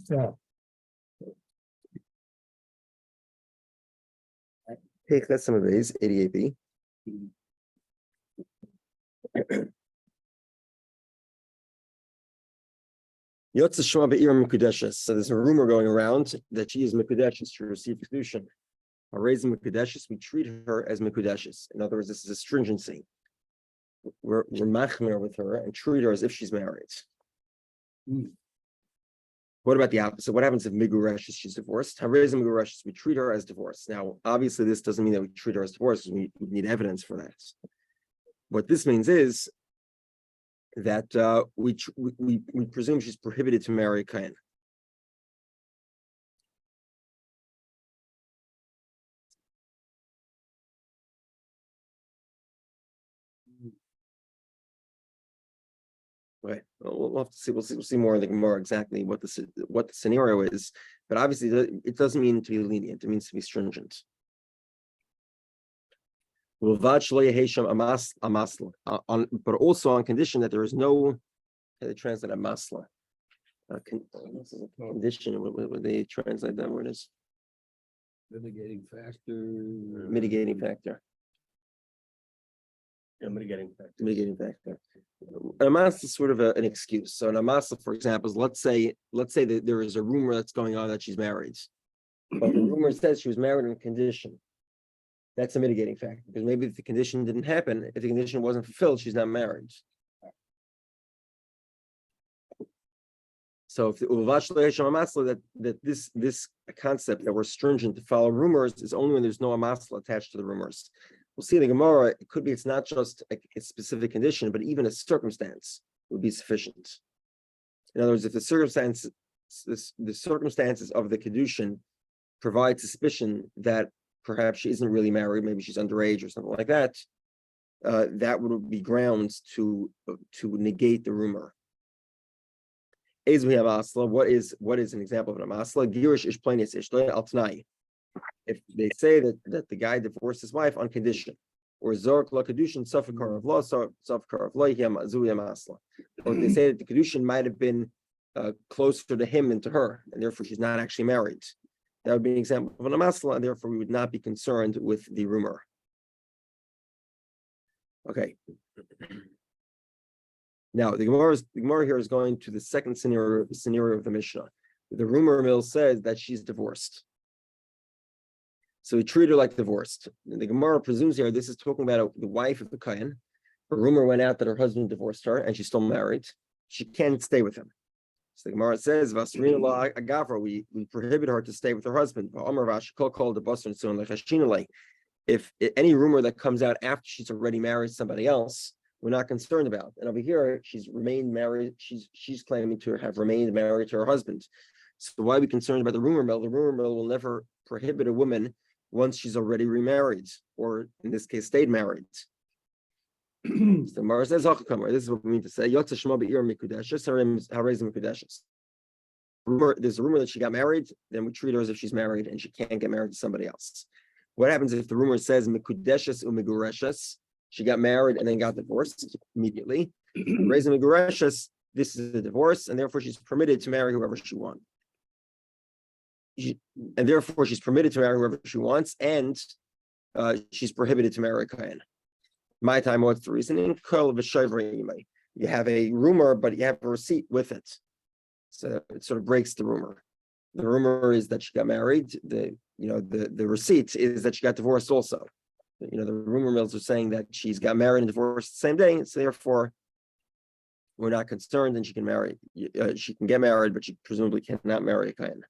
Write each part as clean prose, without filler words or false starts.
Yeah. Take that some of these 88b. Yotze Shema Be'ir Mekudeshes. So there's a rumor going around that she is Mekudeshes to receive Kedushin. Raising Mekudeshes, we treat her as Mekudeshes. In other words, this is a stringency. We're machmir with her and treat her as if she's married. What about the opposite? What happens if Migureshes, she's divorced? Raising Migureshes, we treat her as divorced. Now, obviously, this doesn't mean that we treat her as divorced. We need evidence for that. What this means is that we presume she's prohibited to marry a Kohen. Right. We'll have to see. We'll see more in the Gemara exactly what the scenario is. But obviously, it doesn't mean to be lenient. It means to be stringent. But also on condition that there is no. They translate a masla. Condition. What they translate that word is? Mitigating factor. Mitigating factor. Yeah, mitigating factor. Mitigating factor. An amasla is sort of an excuse. So an amasla, for example, is let's say that there is a rumor that's going on that she's married, but the rumor says she was married in a condition. That's a mitigating factor because maybe if the condition didn't happen, if the condition wasn't fulfilled, she's not married. So if the that this concept that we're stringent to follow rumors is only when there's no amasla attached to the rumors. We'll see in the Gemara, it could be it's not just a specific condition, but even a circumstance would be sufficient. In other words, if the circumstances of the Kedushin provide suspicion that perhaps she isn't really married, maybe she's underage or something like that, that would be grounds to negate the rumor. As we have asla, what is an example of an amasla? Girish ish plainis ishtoi al tnai. If they say that the guy divorced his wife on condition, or zork la kedushin safakar of law, safakar of law, zui amasla, or if they say that the kedushin might have been closer to him than to her, and therefore she's not actually married, that would be an example of an amasla, and therefore we would not be concerned with the rumor. Okay. Now the Gemara here is going to the second scenario of the Mishnah. The rumor mill says that she's divorced. So we treat her like divorced. And the Gemara presumes here this is talking about the wife of the Kohen. A rumor went out that her husband divorced her and she's still married. She can't stay with him. So the Gemara says, we prohibit her to stay with her husband. If any rumor that comes out after she's already married somebody else, we're not concerned about. And over here, she's remained married. She's claiming to have remained married to her husband. So why are we concerned about the rumor mill? The rumor mill will never prohibit a woman once she's already remarried, or in this case, stayed married. So Mara says, this is what we mean to say. There's a rumor that she got married, then we treat her as if she's married and she can't get married to somebody else. What happens if the rumor says Mekudeshes u'Megureshes? She got married and then got divorced immediately. Raising Megureshes, this is a divorce, and therefore she's permitted to marry whoever she wants. And therefore she's permitted to marry whoever she wants, and she's prohibited to marry a Kohen. My time, what's the reasoning? You have a rumor, but you have a receipt with it. So it sort of breaks the rumor. The rumor is that she got married. The receipt is that she got divorced also. The rumor mills are saying that she's got married and divorced the same day, so therefore we're not concerned, and she can marry. She can get married, but she presumably cannot marry a Kohen.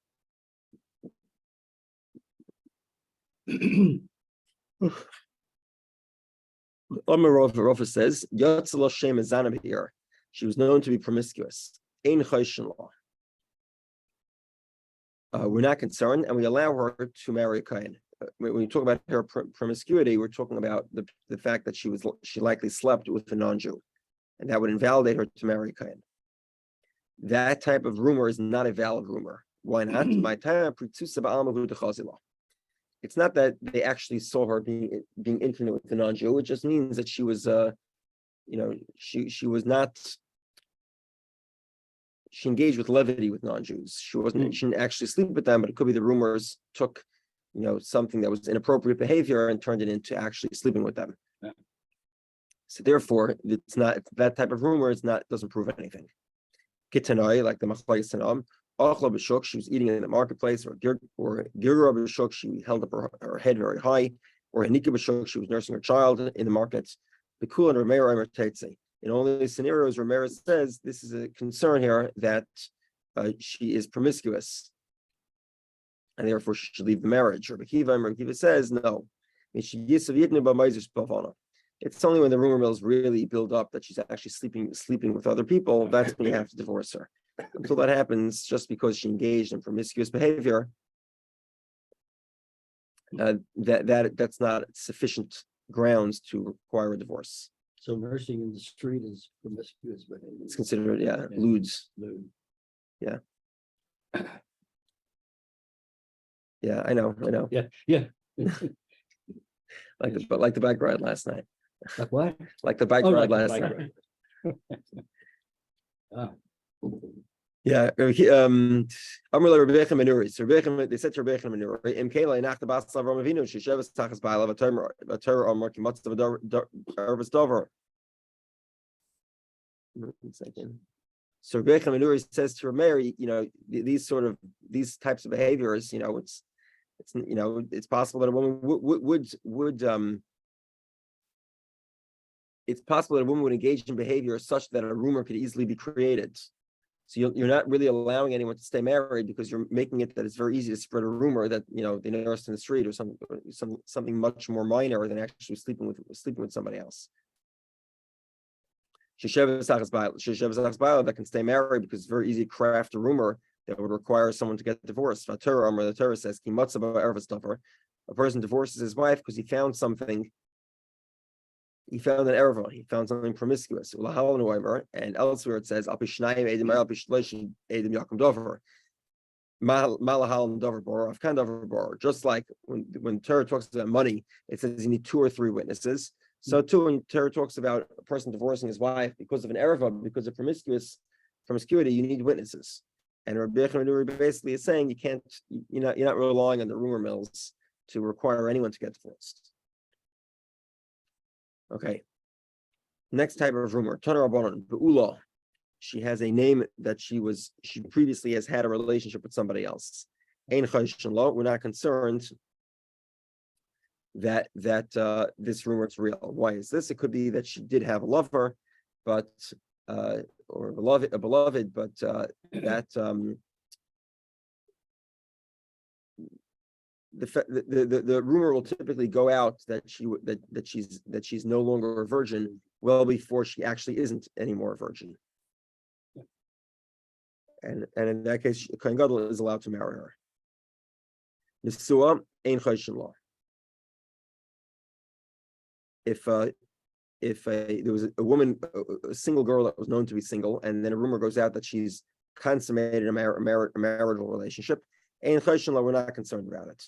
Rafa says, she was known to be promiscuous. We're not concerned, and we allow her to marry a Kohen. When we talk about her promiscuity, we're talking about the fact that she likely slept with a non-Jew, and that would invalidate her to marry a Kohen. That type of rumor is not a valid rumor. Why not? It's not that they actually saw her being intimate with the non-Jew. It just means that she was, she was she engaged with levity with non-Jews. She didn't actually sleep with them, but it could be the rumors took, something that was inappropriate behavior and turned it into actually sleeping with them. Yeah. So therefore, it's not that type of rumor. Doesn't prove anything. Gittinai, like the Machlokes Tanam, Achla b'shuk, she was eating in the marketplace, or Girra b'shuk, she held up her head very high, or Hanika b'shuk, she was nursing her child in the market. The Kul and Rameir Eimer Teitze. In all these scenarios, Ramirez says this is a concern here that she is promiscuous, and therefore she should leave the marriage. Rabbi Kiva says no. It's only when the rumor mills really build up that she's actually sleeping with other people, that's when you have to divorce her. Until that happens, just because she engaged in promiscuous behavior, that's not sufficient grounds to require a divorce. So nursing in the street is promiscuous behavior. It's considered, lewds. Lewd. Yeah. Yeah, I know. Yeah. Like the bike ride last night. Like what? Like the bike ride last night. Yeah. They said to Rabbi Menuri, Imkela nach the Basel of Romavino, she shevas tachas ba'alav a Torah or marking much of a Ervis Dover. So Rabbi Menuri says to Mary, these types of behaviors, it's possible that a woman would engage in behavior such that a rumor could easily be created. So you're not really allowing anyone to stay married because you're making it that it's very easy to spread a rumor that they nursed in the street or something much more minor than actually sleeping with somebody else. That can stay married because it's very easy to craft a rumor that would require someone to get divorced. The Torah says, a person divorces his wife because he found something. He found an erva. He found something promiscuous. And elsewhere it says, just like when Torah talks about money, it says you need 2 or 3 witnesses. So too, when Torah talks about a person divorcing his wife because of an erva, because of promiscuity, you need witnesses. And Rabbi Dovid basically is saying you're not relying on the rumor mills to require anyone to get divorced. Okay. Next type of rumor, Tana Rabbanon, Be'ula. She has a name that she previously has had a relationship with somebody else. Ein Chayshon Lo, we're not concerned that this rumor is real. Why is this? It could be that she did have a lover, but or a beloved, but the rumor will typically go out that she's no longer a virgin well before she actually isn't anymore a virgin, and in that case, Kohen Gadol is allowed to marry her. Nisua ein chayshon law. If there was a woman, a single girl that was known to be single, and then a rumor goes out that she's consummated a marital relationship, ein chayshon law, we're not concerned about it.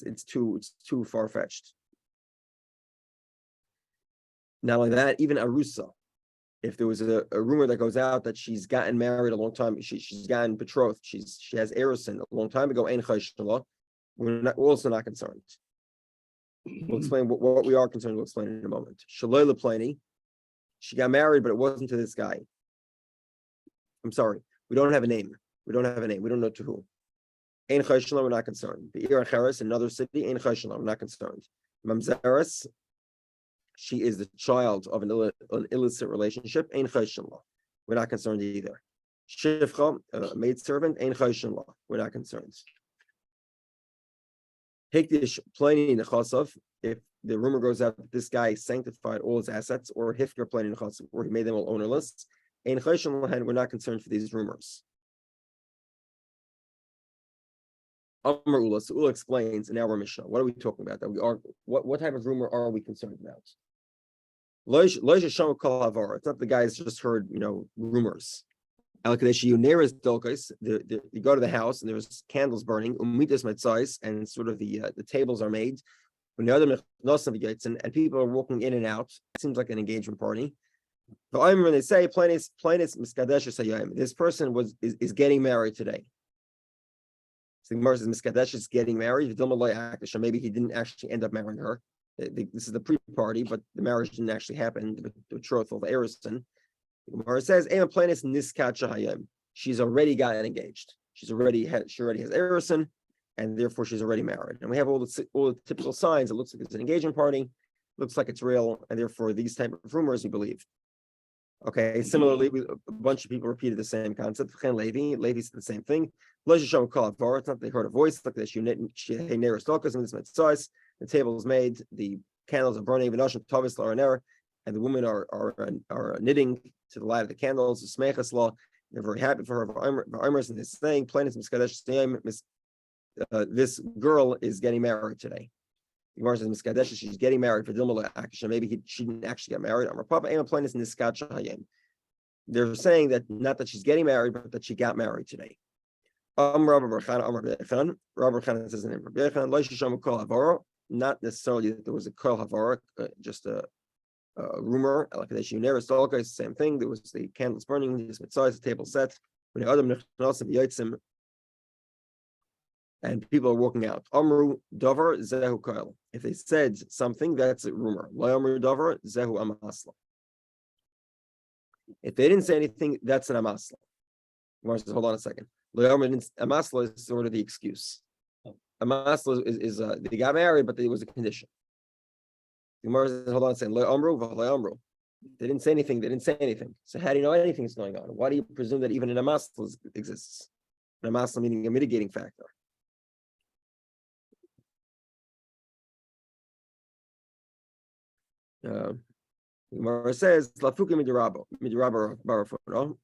It's too far-fetched. Not only that, even arusa, if there was a rumor that goes out that she's gotten married a long time, she's gotten betrothed, she has erusin a long time ago, ein chayshon law, we're also not concerned. We'll explain what we are concerned. We'll explain in a moment. Shaloi leplani, she got married, but it wasn't to this guy. I'm sorry, we don't have a name. We don't know to who. Ein chayshon law, we're not concerned. Be'ir acheres, another city, ein chayshon law, we're not concerned. Mamzeres, she is the child of an illicit relationship, ein chayshon law, we're not concerned either. Shivcha, a maidservant, ein chayshon law, we're not concerned. Hikdish plani nechasav, if the rumor goes out that this guy sanctified all his assets, or hifker plani nechasav, or he made them all ownerless, ein chayshon law, we're not concerned for these rumors. Amar Ula, so Ula explains in our Mishnah, what are we talking about? That we are what type of rumor are we concerned about? It's not the guys just heard, rumors. You go to the house and there's candles burning, and sort of the tables are made. And people are walking in and out. It seems like an engagement party. But I'm when they say plainest miskadesh sayayim. This person is getting married today. So the Gemara says miskadesh is getting married. Maybe he didn't actually end up marrying her. This is the pre-party, but the marriage didn't actually happen. The betrothal, the erison. The Gemara says plainest niskat shahayim. She's already gotten engaged. She already has erison, and therefore she's already married. And we have all the typical signs. It looks like it's an engagement party. Looks like it's real, and therefore these type of rumors we believe. Okay. Similarly, a bunch of people repeated the same concept. Levi said the same thing. It's not they heard a voice like this. The table is made. The candles are burning. And the women are knitting to the light of the candles. They're very happy for her. And this saying, this girl is getting married today. She's getting married for maybe she didn't actually get married. They're saying that not that she's getting married, but that she got married today. Rabbi says in not necessarily that there was a kol havara, just a rumor. Like that you never saw the same thing. There was the candles burning, the table set. And people are walking out. Amru davar zehu koil. If they said something, that's a rumor. Lo amru davar zehu amasla. If they didn't say anything, that's an amasla. Gemara says, hold on a second. Lo amru amasla is sort of the excuse. Amasla is they got married, but there was a condition. Gemara says, hold on a second. Lo amru v'lo amru. They didn't say anything. They didn't say anything. So how do you know anything is going on? Why do you presume that even an amasla exists? An amasla meaning a mitigating factor. Gemara says lafuka midirabo barafono.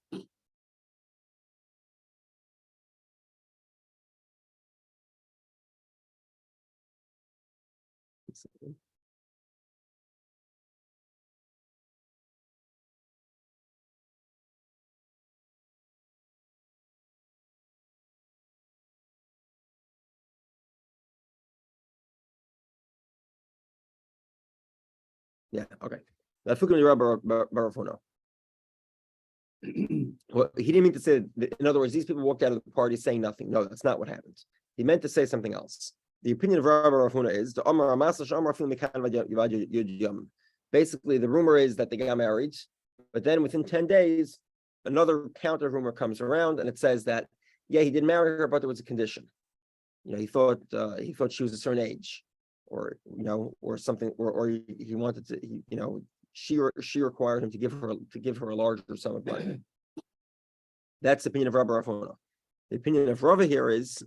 Yeah, okay. Well, he didn't mean to say that, in other words, these people walked out of the party saying nothing. No, that's not what happened. He meant to say something else. The opinion of Rabbi Rafuna is basically the rumor is that they got married, but then within 10 days, another counter rumor comes around and it says that, yeah, he did marry her, but there was a condition. He thought she was a certain age. Or or something, or he wanted to, she required him to give her a larger sum of money. That's the opinion of Rabbi Rafona. The opinion of Rava here is,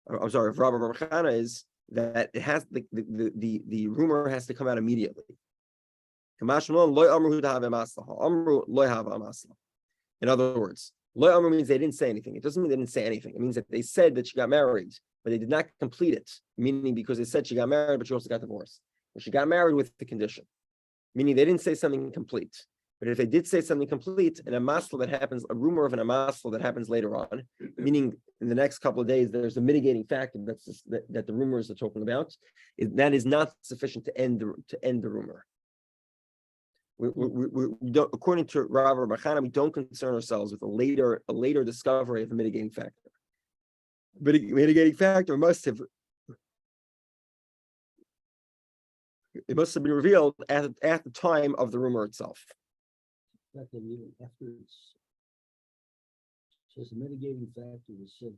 I'm sorry, of Rabbi Rachana is that it has the rumor has to come out immediately. In other words, lo amru means they didn't say anything. It doesn't mean they didn't say anything. It means that they said that she got married, but they did not complete it, meaning because they said she got married, but she also got divorced. But she got married with the condition, meaning they didn't say something complete. But if they did say something complete, a rumor of an amasla that happens later on, meaning in the next couple of days, there's a mitigating factor that the rumors are talking about, that is not sufficient to end the rumor. We don't, according to Rav Bachana, we don't concern ourselves with a later discovery of a mitigating factor. Mitigating factor must have been revealed at the time of the rumor itself. Says the mitigating factor is said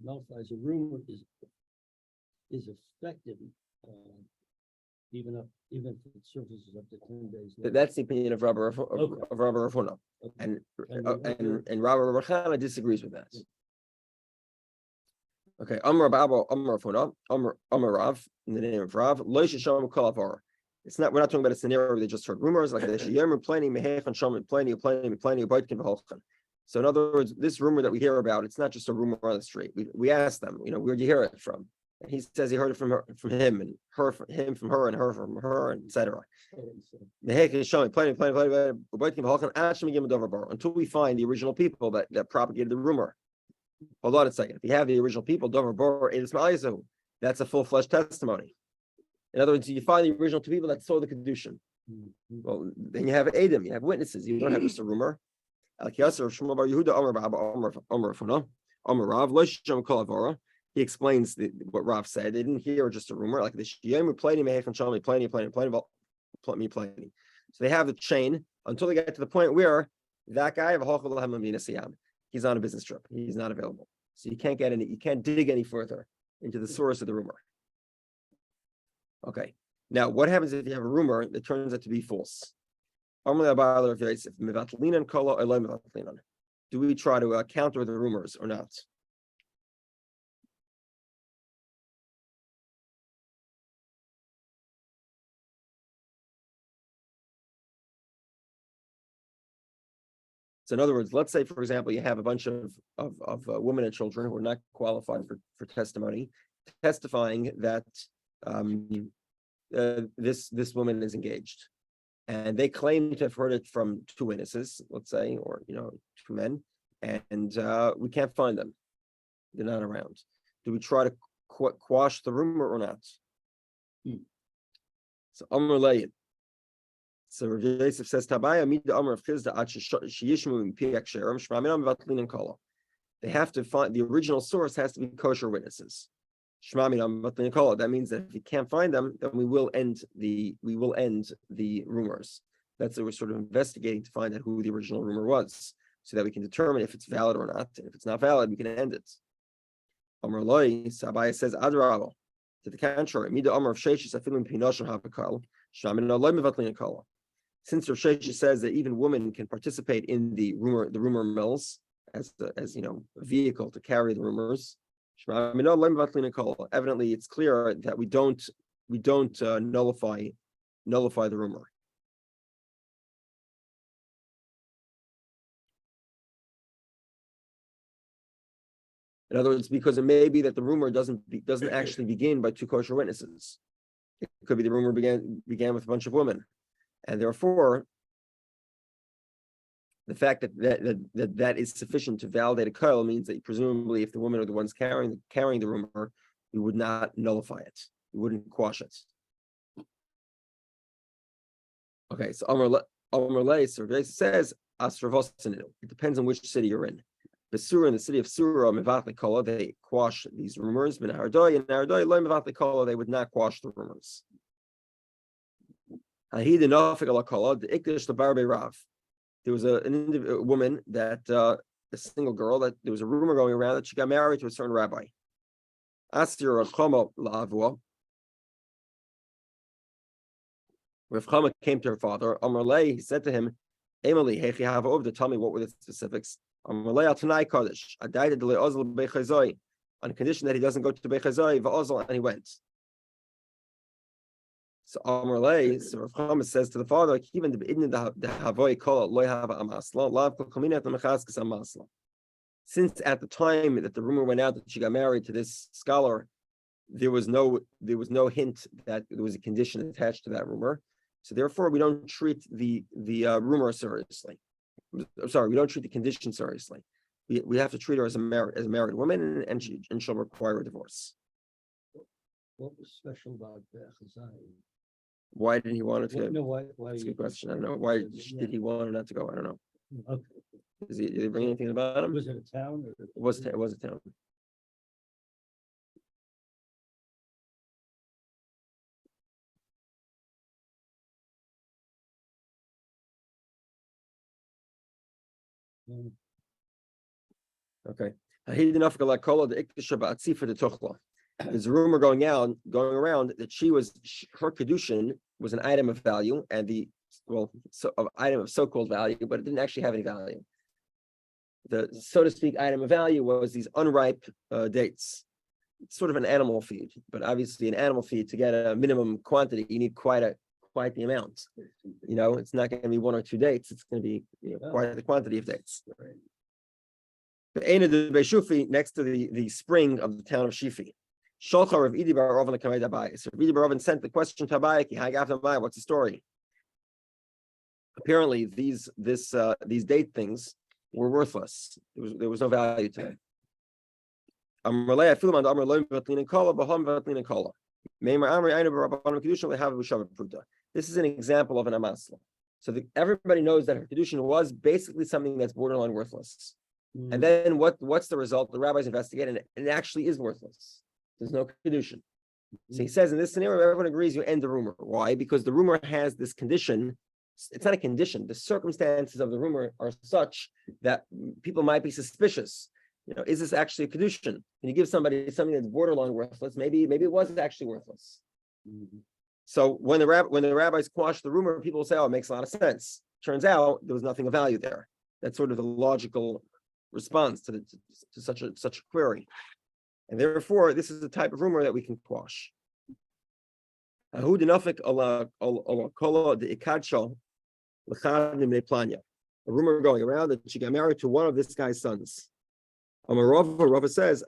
nullifies a rumor is effective even if it surfaces up to 10 days later. That's the opinion of Rabbi Rafuna. And Rabbi Rachana disagrees with that. Okay, Amar Rafuna, Amar Rav, in the name of Rav, Lo Shisham Kol Avar. It's not. We're not talking about a scenario where they just heard rumors like this. So in other words, this rumor that we hear about, it's not just a rumor on the street. We asked them, where'd you hear it from? And he says he heard it from him, and her from him, from her, and her from her, and etc. Until we find the original people that propagated the rumor. Hold on a second. If you have the original people, that's a full-fledged testimony. In other words, you find the original two people that saw the kedushin. Well, then you have Adam, you have witnesses. You don't have just a rumor. He explains what Rav said. They didn't hear just a rumor, like this. So they have the chain until they get to the point where that guy, he's on a business trip. He's not available. So you can't dig any further into the source of the rumor. Okay. Now, what happens if you have a rumor that turns out to be false? Do we try to counter the rumors or not? So in other words, let's say, for example, you have a bunch of women and children who are not qualified for testimony, testifying that this woman is engaged. And they claim to have heard it from two witnesses, let's say, or two men, and we can't find them. They're not around. Do we try to quash the rumor or not? So Amr Layin. So Rav Yosef says, "Tabaya mida Amr of Chizda at sheyishmu piak sherim shmaminam vatlin and kala." They have to find the original source has to be kosher witnesses. Shmaminam vatlin and kala. That means that if you can't find them, then we will end the rumors. That's what we're sort of investigating to find out who the original rumor was, so that we can determine if it's valid or not. And if it's not valid, we can end it. Amr Loi, Sabaya says, Adrabo. To the contrary, mida Amr of Sheshis afilim pinoshim havakal shmaminam loy mevatlin kala. Since Rav Sheshes says that even women can participate in the rumor mills as a vehicle to carry the rumors, evidently it's clear that we don't nullify the rumor. In other words, because it may be that the rumor doesn't actually begin by two kosher witnesses. It could be the rumor began with a bunch of women. And therefore, the fact that is sufficient to validate a kollel means that presumably, if the women are the ones carrying the rumor, we would not nullify it. We wouldn't quash it. Okay, so Amr Leis says Asravosinu. It depends on which city you're in. Besura, in the city of Surah, Mevatli Kola, they quash these rumors. In Ardoi, Lo Mevatli Kola, they would not quash the rumors. There was a woman that a single girl that there was a rumor going around that she got married to a certain rabbi. Rav Chama came to her father. He said to him, Emily, tell me what were the specifics. On condition that he doesn't go to Bechazoi, and he went. So Amrlei, so Rav Chama says to the father, even the Havoi Kol Loy Have Amasla, Lav Kominat Mechaskas Amasla. Since at the time that the rumor went out that she got married to this scholar, there was no hint that there was a condition attached to that rumor. So therefore, we don't treat the rumor seriously. I'm sorry, we don't treat the condition seriously. We have to treat her as a married woman, and she'll require a divorce. What was special about Bechazai? Why didn't he want it to go? Why That's a good question. I don't know. Why did he want her not to go? I don't know. Okay. Did he bring anything about him? Was it a town? Or? It was a town. Okay. There's a rumor going around that her kedushin was an item of value, and item of so-called value, but it didn't actually have any value. The so to speak item of value was these unripe dates. It's sort of an animal feed, but obviously an animal feed, to get a minimum quantity, you need quite the amount. It's not going to be one or two dates. It's going to be quite the quantity of dates. Next to the spring of the town of Shifi. Sholcha Rav Idi Bar Oven Kamei Dabai. So Rav Idi Bar Oven sent the question to Abai, what's the story? Apparently, these date things were worthless. There was no value to them. This is an example of an amasla. So everybody knows that her kedushin was basically something that's borderline worthless. And then what's the result? The rabbis investigate, and it actually is worthless. There's no kedushin. So he says in this scenario, everyone agrees you end the rumor. Why? Because the rumor has this condition. It's not a condition. The circumstances of the rumor are such that people might be suspicious. Is this actually a kedushin? Can you give somebody something that's borderline worthless? Maybe it was actually worthless. So when the rabbis quash the rumor, people will say, "Oh, it makes a lot of sense." Turns out there was nothing of value there. That's sort of the logical response to such a query, and therefore this is the type of rumor that we can quash. A rumor going around that she got married to one of this guy's sons. Rava says,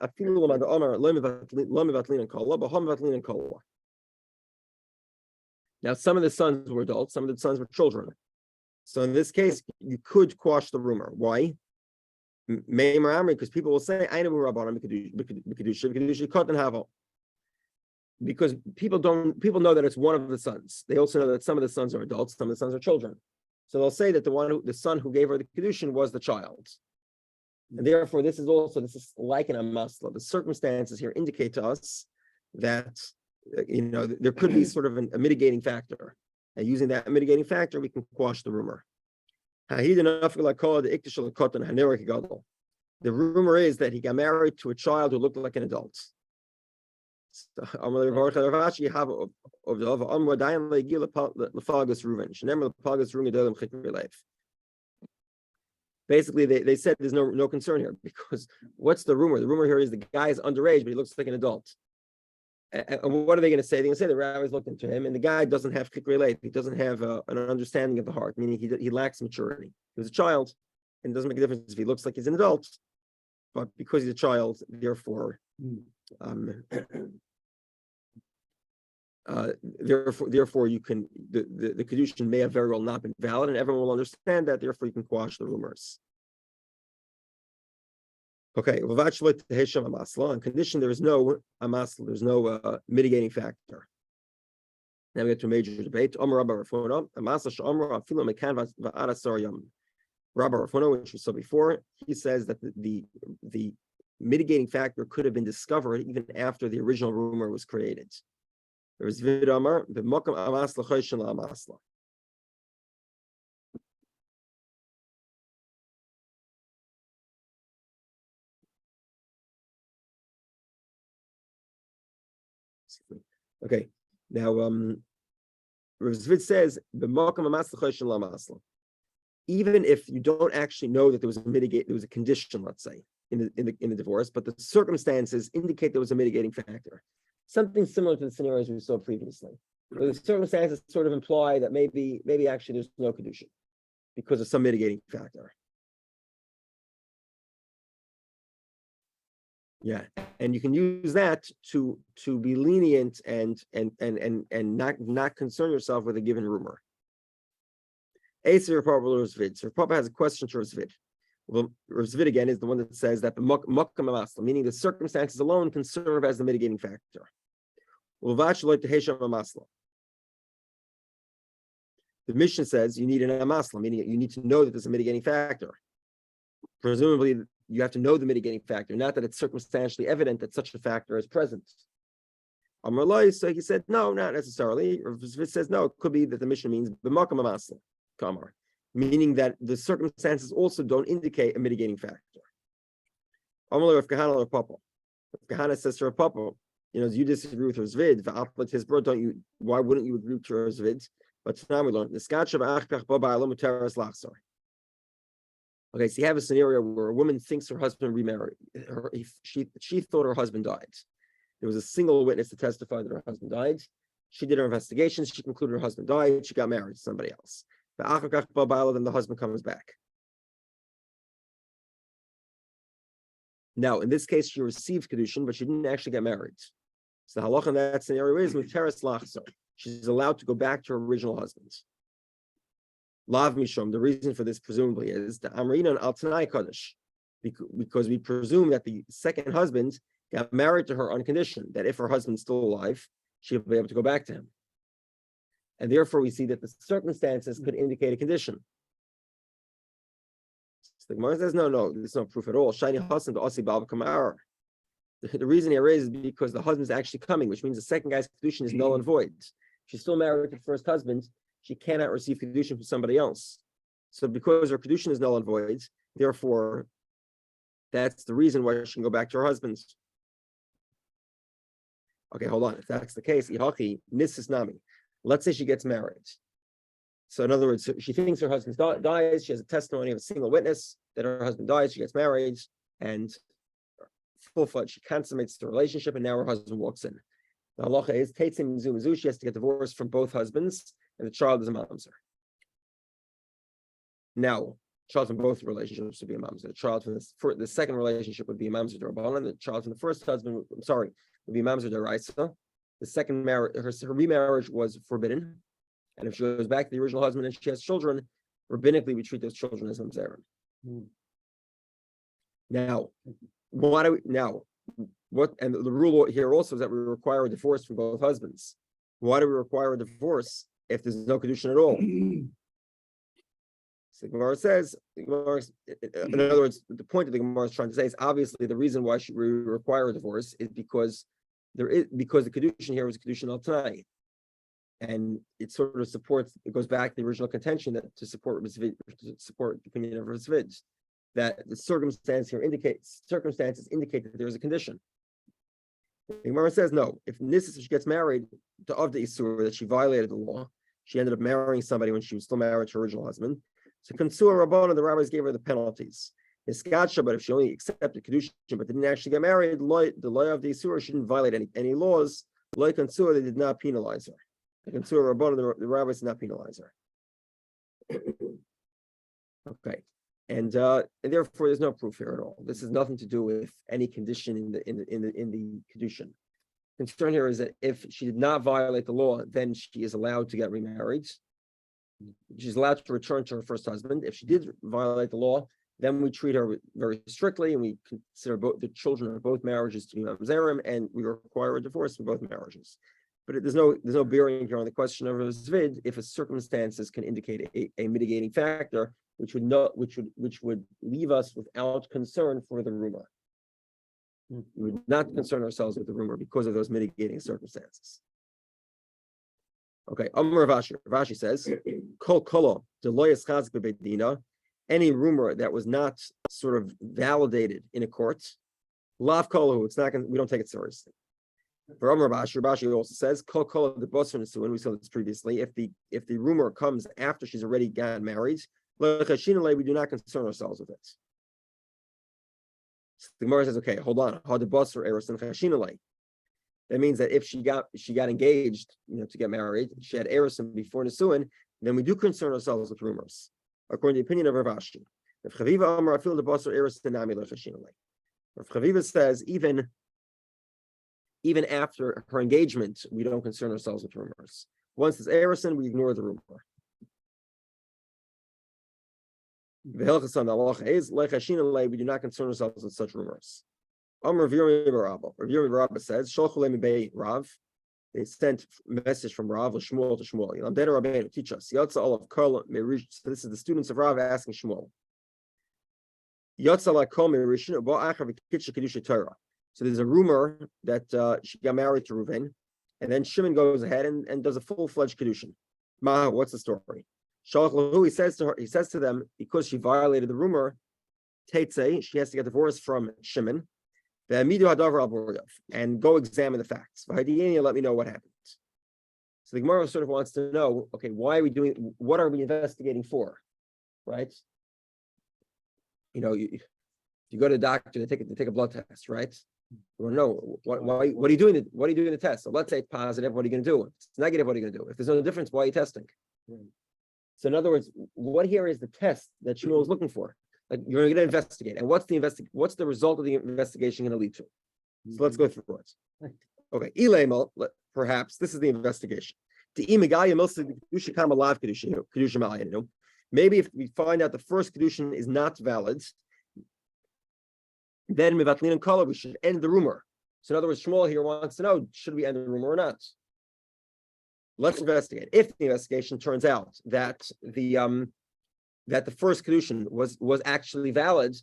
now some of the sons were adults, some of the sons were children. So in this case, you could quash the rumor. Why? Because people will say, because people know that it's one of the sons. They also know that some of the sons are adults, some of the sons are children. So they'll say that the son who gave her the kedushin was the child. And therefore, this is like an amasla. The circumstances here indicate to us that there could be sort of a mitigating factor. And using that mitigating factor, we can quash the rumor. The rumor is that he got married to a child who looked like an adult. Basically, they said there's no concern here, because what's the rumor? The rumor here is the guy is underage, but he looks like an adult. And what are they going to say? They're going to say the rabbis looked into him, and the guy doesn't have kikrei. He doesn't have an understanding of the heart, meaning he lacks maturity. He was a child, and it doesn't make a difference if he looks like he's an adult. But because he's a child, therefore, therefore you can the kedushin may have very well not been valid, and everyone will understand that. Therefore, you can quash the rumors. Okay, on condition there is no amasla, there's no mitigating factor. Now we get to a major debate. Rabbi Rafuna, which we saw before, he says that the mitigating factor could have been discovered even after the original rumor was created. There was vidamar the mokam amasla choyshin la amasla. Okay, now Rav Zvid says the mokam amasla choyshin la amasla. Even if you don't actually know that there was a condition, let's say, in the divorce, but the circumstances indicate there was a mitigating factor. Something similar to the scenarios we saw previously, where the circumstances sort of imply that maybe actually there's no kedushin because of some mitigating factor. Yeah, and you can use that to be lenient and not concern yourself with a given rumor. Rav Papa has a question to Rav Zvid. Well, Rav Zvid again is the one that says that the mokam amasla, meaning the circumstances alone, can serve as the mitigating factor. The Mishnah says you need an amasla, meaning you need to know that there's a mitigating factor. Presumably, you have to know the mitigating factor, not that it's circumstantially evident that such a factor is present. So he said, no, not necessarily. Rav Zvid says, no, it could be that the Mishnah means the mokam amasla. Meaning that the circumstances also don't indicate a mitigating factor. If Kahana says to Rav Papa, you disagree with Rav Zvid, his bro, why wouldn't you agree with Rav Zvid? But now we learn okay, so you have a scenario where a woman thinks her husband remarried. She thought her husband died. There was a single witness to testify that her husband died. She did her investigations. She concluded her husband died. She got married to somebody else. Then the husband comes back. Now, in this case, she received kedushin, but she didn't actually get married. So the halacha in that scenario is muteres lachzor. She's allowed to go back to her original husband. Lav mishom. The reason for this presumably is the amrinan al tanai kodesh, because we presume that the second husband got married to her on condition that if her husband's still alive, she'll be able to go back to him. And therefore, we see that the circumstances could indicate a condition. So the Gemara says, no, there's no proof at all. Shiny Hassan to Asi Bal Kamar. The reason he raises is because the husband's actually coming, which means the second guy's kedushin is null and void. She's still married to the first husband. She cannot receive kedushin from somebody else. So because her kedushin is null and void, therefore, that's the reason why she can go back to her husband. Okay, hold on. If that's the case, Ihachi Nisis Nami. Let's say she gets married. So in other words, she thinks her husband dies. She has a testimony of a single witness that her husband dies. She gets married, and full-fledged, she consummates the relationship, and now her husband walks in. The halacha is Teitzim Mizu. She has to get divorced from both husbands, and the child is a mamzer. Now, child from both relationships would be a mamzer. The child from the second relationship would be a mamzer d'Rabbanan. The child from the first husband, would be a mamzer d'Oraisa. The second marriage, her remarriage was forbidden, and if she goes back to the original husband and she has children, rabbinically we treat those children as mamzerim. Now, what? And the rule here also is that we require a divorce from both husbands. Why do we require a divorce if there's no kedushin at all? So the Gemara says, in other words, the point of the Gemara is trying to say is obviously the reason why we require a divorce is because the kedushin here was kedushin al tanai, and it sort of supports. It goes back to the original contention that to support the opinion of Rizvid, that the circumstances indicate that there is a condition. The Gemara says no. If she gets married to Avda Isur, that she violated the law, she ended up marrying somebody when she was still married to her original husband. So Konsua Rabbana, the rabbis gave her the penalties. Iskacha, but if she only accepted kedushin but didn't actually get married, the law of the Isur, she didn't violate any laws. Like Konsua, they did not penalize her. The Konsua Rabbana, the rabbis did not penalize her. Okay. And therefore, there's no proof here at all. This has nothing to do with any condition in the kedushin. Concern here is that if she did not violate the law, then she is allowed to get remarried. She's allowed to return to her first husband. If she did violate the law, then we treat her very strictly, and we consider the children of both marriages to be mamzerim, and we require a divorce from both marriages. But there's no bearing here on the question of zvid if a circumstances can indicate a mitigating factor, which would leave us without concern for the rumor. We would not concern ourselves with the rumor because of those mitigating circumstances. Okay, Amar Rashi says, Kol kolo deloyas chazak bebedina, any rumor that was not sort of validated in a court, lav kolo, we don't take it seriously. For Amar Rashi also says, Kol kolo the bosser nesuin, we saw this previously, if the rumor comes after she's already gotten married, we do not concern ourselves with it. So the Gemara says, okay, hold on. That means that if she got engaged, to get married, she had erusin before Nisuin, then we do concern ourselves with rumors, according to the opinion of Rav Ashi. If Chaviva Amar Afil the Basar erusin nami lechashinalei. If Chaviva says even after her engagement, we don't concern ourselves with rumors. Once it's erusin, we ignore the rumor. We do not concern ourselves with such rumors. Rav Yomi says, Rav, they sent a message from Rav Shmuel to Shmuel. Teach us. So this is the students of Rav asking Shmuel. So there's a rumor that she got married to Reuven, and then Shimon goes ahead and does a full-fledged kedushin. What's the story? He says to them, because she violated the rumor, Teitze, she has to get divorced from Shimon, and go examine the facts. Let me know what happened. So the Gemara sort of wants to know, okay, what are we investigating for? Right? You go to the doctor to take a blood test, right? You want to know what are you doing? What are you doing the test? So let's say it's positive. What are you going to do? If it's negative, what are you going to do? If there's no difference, why are you testing? So in other words, what here is the test that Shmuel is looking for? Like you're going to investigate, and what's the result of the investigation going to lead to? So let's go through it. Okay, Ilemal, perhaps this is the investigation. Maybe if we find out the first kedushin is not valid, then mivatlin and kala, we should end the rumor. So in other words, Shmuel here wants to know, should we end the rumor or not? let's investigate. If the investigation turns out that the first kedushin was actually valid,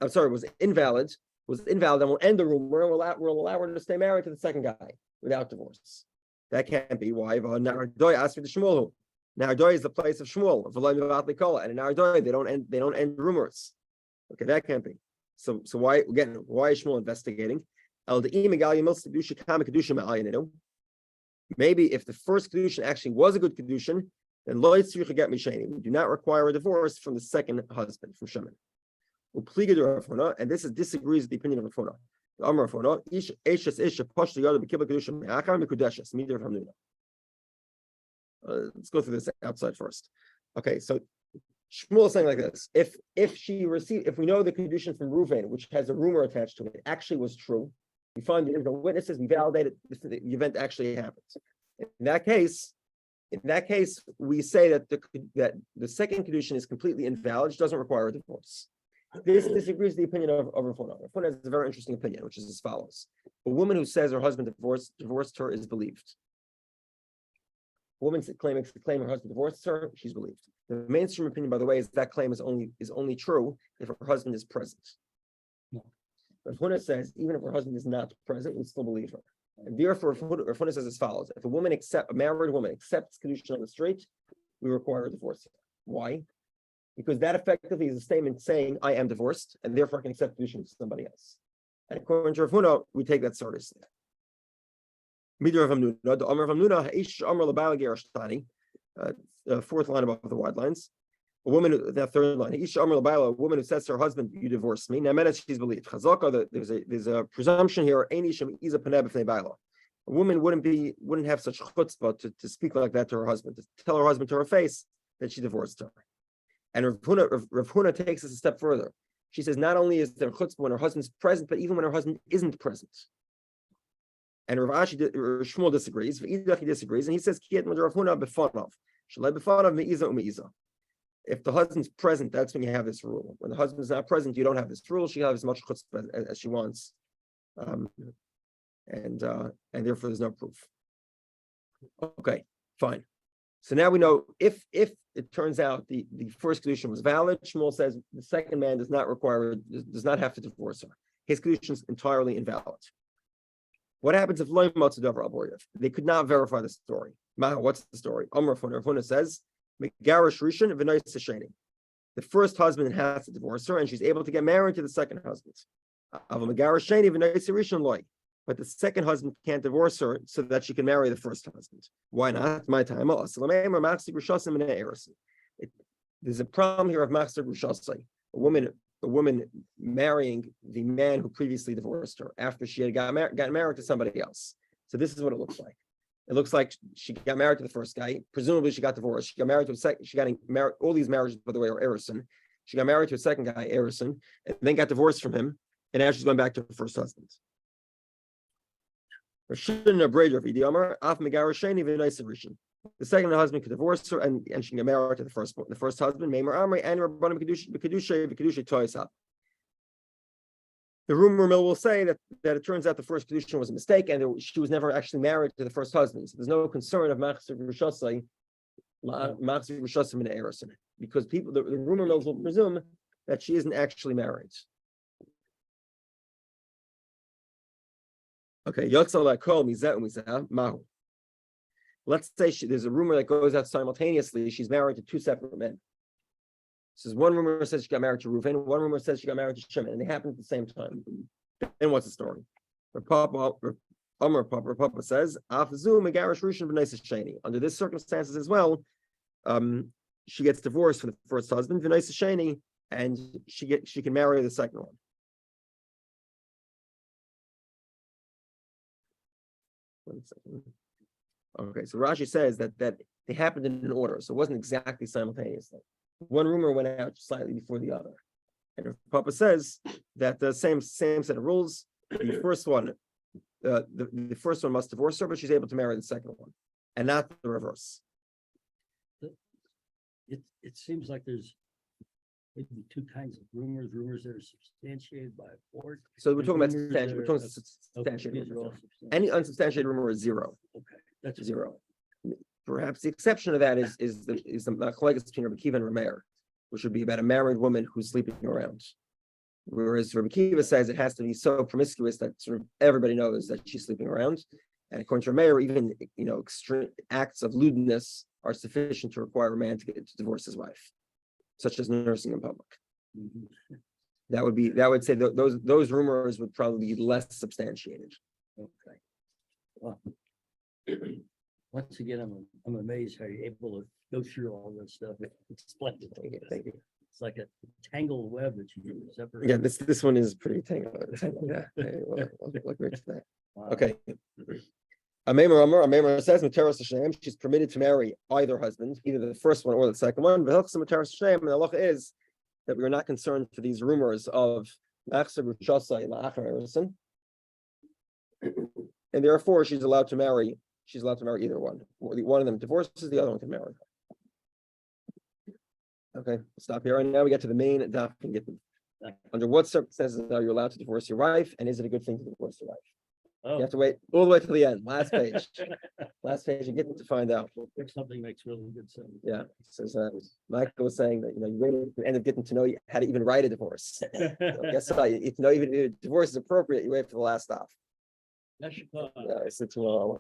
was invalid, then we'll end the rumor and we'll allow her to stay married to the second guy without divorce. That can't be. Why? Na'ardoy asked for the Shmuel. Na'ardoy is the place of Shmuel. And in Na'ardoy they don't end rumors. Okay, that can't be. So why is Shmuel investigating? Maybe if the first kedushin actually was a good kedushin, then lo yitzrichu get misheni. We do not require a divorce from the second husband, from Shimon. And this disagrees with the opinion of Rav Huna. Let's go through this outside first. Okay, so Shmuel is saying like this: if we know the kedushin from Reuven, which has a rumor attached to it, actually was true, we find the individual witnesses, we validate it, the event actually happens. In that case, we say that the second kedushin is completely invalid, doesn't require a divorce. This disagrees with the opinion of Rav Huna. Rav Huna has a very interesting opinion, which is as follows: a woman who says her husband divorced her is believed. A woman claiming her husband divorced her, she's believed. The mainstream opinion, by the way, is that claim is only true if her husband is present. No. Rav Huna says even if her husband is not present, we still believe her. And therefore, Rav Huna says as follows: if a married woman accepts kedushin on the street, we require a divorce. Why? Because that effectively is a statement saying I am divorced, and therefore I can accept kedushin to somebody else. And according to Rav Huna, we take that seriously. Fourth line above the wide lines. A woman, that third line. A woman who says to her husband, "You divorced me." Now, she's believed. There's a presumption here. A woman wouldn't have such chutzpah to speak like that to her husband, to tell her husband to her face that she divorced her. And Rav Huna takes this a step further. She says not only is there chutzpah when her husband's present, but even when her husband isn't present. And Shmuel disagrees. He disagrees, and he says, if the husband's present, that's when you have this rule. When the husband's not present, you don't have this rule. She has as much chutzpah as she wants, and therefore there's no proof. Okay, fine. So now we know if it turns out the first kedushin was valid, Shmuel says the second man does not have to divorce her. His kedushin is entirely invalid. What happens if they could not verify the story? What's the story? Rav Huna says, the first husband has to divorce her, and she's able to get married to the second husband. But the second husband can't divorce her so that she can marry the first husband. Why not? My time. There's a problem here of machzor grushasai. A woman marrying the man who previously divorced her after she had gotten married to somebody else. So this is what it looks like. It looks like she got married to the first guy. Presumably she got divorced. She got married to a second. She got married. All these marriages, by the way, are erison. She got married to a second guy, erison, and then got divorced from him. And now she's going back to her first husband. The second husband could divorce her, and she can get married to the first husband. The rumor mill will say that it turns out the first kedushin was a mistake, and she was never actually married to the first husband. So there's no concern of machzor grushasai min erison, because the rumor mills will presume that she isn't actually married. Okay, let's say there's a rumor that goes out simultaneously. She's married to two separate men. This is one rumor says she got married to Reuven. One rumor says she got married to Shimon, and they happen at the same time. Then what's the story? Papa says, under this circumstances as well, she gets divorced from the first husband, and she can marry the second one. One second. Okay, so Rashi says that they happened in an order, so it wasn't exactly simultaneously. One rumor went out slightly before the other, and Papa says that the same set of rules. The first one, the first one must divorce her, but she's able to marry the second one, and not the reverse. It seems like there's maybe two kinds of rumors that are substantiated by a court. So we're talking about substantiated rumors. Any unsubstantiated rumor is zero. Okay, that's zero. perhaps the exception to that is the machlokes between Rabbi Kiva and Rameir, which would be about a married woman who's sleeping around. Whereas Rabbi Kiva says it has to be so promiscuous that sort of everybody knows that she's sleeping around. And according to Rameir, even extreme acts of lewdness are sufficient to require a man to divorce his wife, such as nursing in public. That would say that those rumors would probably be less substantiated. Okay. Well, once again, I'm amazed how you're able to go through all this stuff. It's splendid. Thank you. It's like a tangled web that you can separate. Yeah, this one is pretty tangled. Yeah, we'll look right to that. Wow. Okay. A Maimer says Materas Hashem, she's permitted to marry either husband, either the first one or the second one. But Materas Hashem, and the halacha is that we are not concerned for these rumors of and therefore she's allowed to marry either one. One of them divorces, the other one can marry. Okay, stop here. And now we get to the main Daf Gittin. Under what circumstances are you allowed to divorce your wife, and is it a good thing to divorce your wife? Oh. You have to wait all the way to the end. Last page. Last page, you get to find out. If something makes really good sense. Yeah. Says Michael was saying that you waited to the end of getting to know how to even write a divorce. So guess what? If you know even if divorce is appropriate, you wait for the last stop. That's your call. Yeah, I said tomorrow.